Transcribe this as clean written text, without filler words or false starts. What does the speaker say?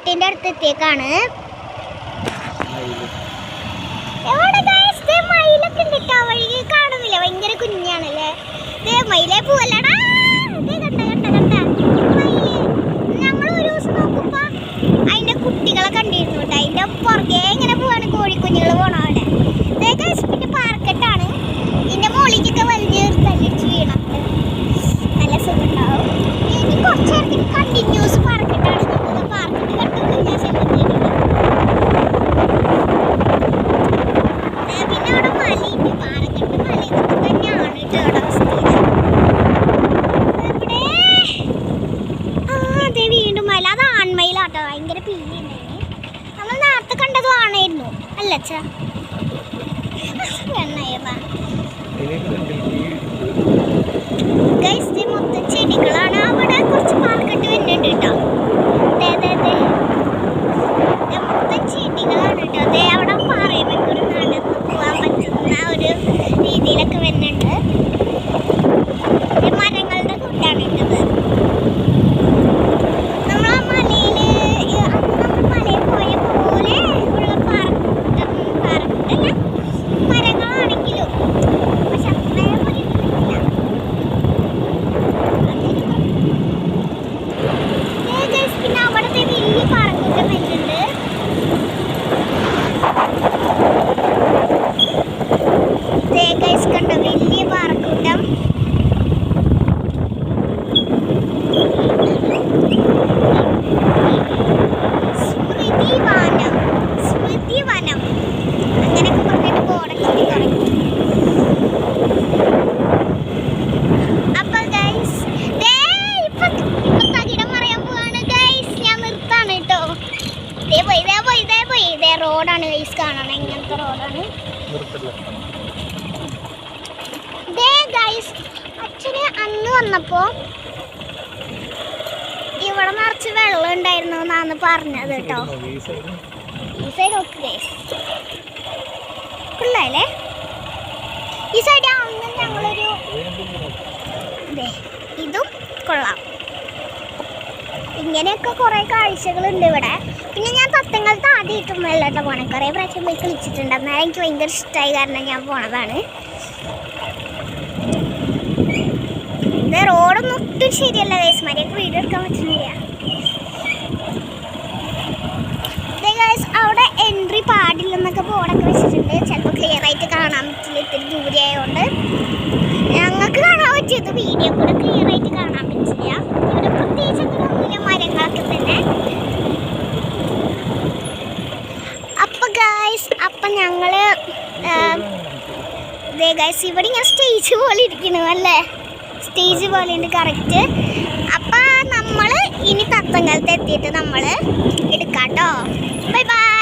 വീട്ടിൻ്റെ അടുത്ത് എത്തിയേക്കാണ്. മയിലൊക്കെ ഉണ്ട് കേട്ടോ, വഴി കാണുന്നില്ല, ഭയങ്കര കുഞ്ഞാണല്ലേ. മയിലേ പോവല്ലടാ, ഞങ്ങൾ ഒരു ദിവസം നോക്കുമ്പോ അതിന്റെ കുട്ടികളെ കണ്ടിരുന്നു കേട്ടോ. അതിന്റെ പുറകെ ഇങ്ങനെ പോവാണ് കോഴിക്കുഞ്ഞുങ്ങൾ പോണ അവിടെ. പിന്നെ പാർക്കെട്ടാണ്, ഇതിന്റെ മോളിക്കൊക്കെ വലിയ തല്ലിച്ച് വീണുണ്ട്. നല്ല സുഖം ഉണ്ടാവും. ഇനി കുറച്ച് നേരത്തേക്ക് കണ്ടിന്യൂസ് പാർക്കെട്ടാണ്. ഞങ്ങൾ പാർക്കെട്ട് കണ്ടു ഞാൻ ചെല്ലുന്നില്ല. പിന്നെ അവിടെ മലയുണ്ട്, പാറക്കെട്ട് മല ഇതൊക്കെ തന്നെയാണ് കേട്ടോ അവിടെ അവസ്ഥയിൽ. അതെ വീണ്ടും മല, അത് ആൺമയിലാട്ടോ, ഭയങ്കര പീലിണ്ടായി. നമ്മൾ നേരത്തെ കണ്ടതും ആണായിരുന്നു അല്ലച്ചാ. മൊത്തം ചെടികളാണ്. അവിടെ കുറച്ച് പാർക്കെട്ട് വരുന്നുണ്ട് കേട്ടോ. മൊത്തം ചെടികളാണ് കേട്ടോ. അതെ അവിടെ പാറയുമ്പോൾ ഒരു നടന്ന് പോകാൻ പറ്റുന്ന ഒരു രീതിയിലൊക്കെ വരുന്നുണ്ട്. മരങ്ങളുടെ കൂട്ടാണ് ഇട്ടത്. നമ്മൾ ആ മലയിൽ മലയിൽ പോയ പോലെ ഉള്ള പാറക്കുട്ടല്ല മരങ്ങളാണെങ്കിലും പക്ഷെ അത്രയും പോലെ ഇട്ടില്ല. പിന്നെ അവിടുത്തെ വലിയ പാറക്കുട്ടം വരുന്നുണ്ട്. കണ്ടോ വലിയ പാറക്കൂട്ടം. സ്മൃതി വനം അങ്ങനെയൊക്കെ പറഞ്ഞിട്ട് ബോർഡൊക്കെ തുടങ്ങി. അപ്പൊ ഗൈസ് ഇപ്പൊ തകിടം മറിയാൻ പോവാണ് ഗൈസ്. ഞാൻ നിർത്താണ് കേട്ടോ. ഇതേ റോഡാണ് ഗൈസ്, കാണണം ഇങ്ങനത്തെ റോഡാണ്. അച്ഛന് അന്ന് വന്നപ്പോ ഇവിടെ നിറച്ച് വെള്ളം ഉണ്ടായിരുന്നു എന്നാണ് പറഞ്ഞത് കേട്ടോ. ഈ സൈഡ് നോക്ക് ഗൈസ്, പിള്ളേല്ലേ ഈ സൈഡ് ആവുന്ന ഞങ്ങളൊരു ഇതും കൊള്ളാം. ഇങ്ങനെയൊക്കെ കുറെ കാഴ്ചകളുണ്ട് ഇവിടെ. പിന്നെ ഞാൻ തത്തങ്ങൾക്ക് ആദ്യമായിട്ടും വെള്ളമായിട്ട് പോണേ, കുറേ പ്രാവശ്യം പോയി കളിച്ചിട്ടുണ്ട്. എന്നാലും എനിക്ക് ഭയങ്കര ഇഷ്ടമായി, കാരണം ഞാൻ പോണതാണ്. ഇത് റോഡൊന്നും ഒട്ടും ശരിയല്ല ഗൈസ്, മര്യാദക്ക് വീഡിയോ എടുക്കാൻ പറ്റുന്നില്ല. അവിടെ എൻട്രി പാടില്ലെന്നൊക്കെ ബോർഡൊക്കെ വെച്ചിട്ടുണ്ട്. ചിലപ്പോൾ ക്ലിയർ ആയിട്ട് കാണാൻ പറ്റില്ല, ഇത്തിരി ദൂരെ ആയതുകൊണ്ട്. ഞങ്ങൾക്ക് കാണാൻ പറ്റിയത് വീഡിയോ കൂടെ ക്ലിയർ ആയിട്ട് കാണാൻ പറ്റില്ല. ഇവിടെ പ്രത്യേകിച്ച് ഒന്നുമില്ല, മരങ്ങളൊക്കെ തന്നെ. അപ്പം ഞങ്ങള് ഇവിടെ ഇങ്ങനെ സ്റ്റേജ് പോലെ ഇരിക്കണു അല്ലേ, സ്റ്റേജ് പോലെ ഉണ്ട് കറക്റ്റ്. അപ്പം നമ്മൾ ഇനി തത്തങ്കലത്ത് എത്തിയിട്ട് നമ്മൾ എടുക്കാം കേട്ടോ. Bye bye.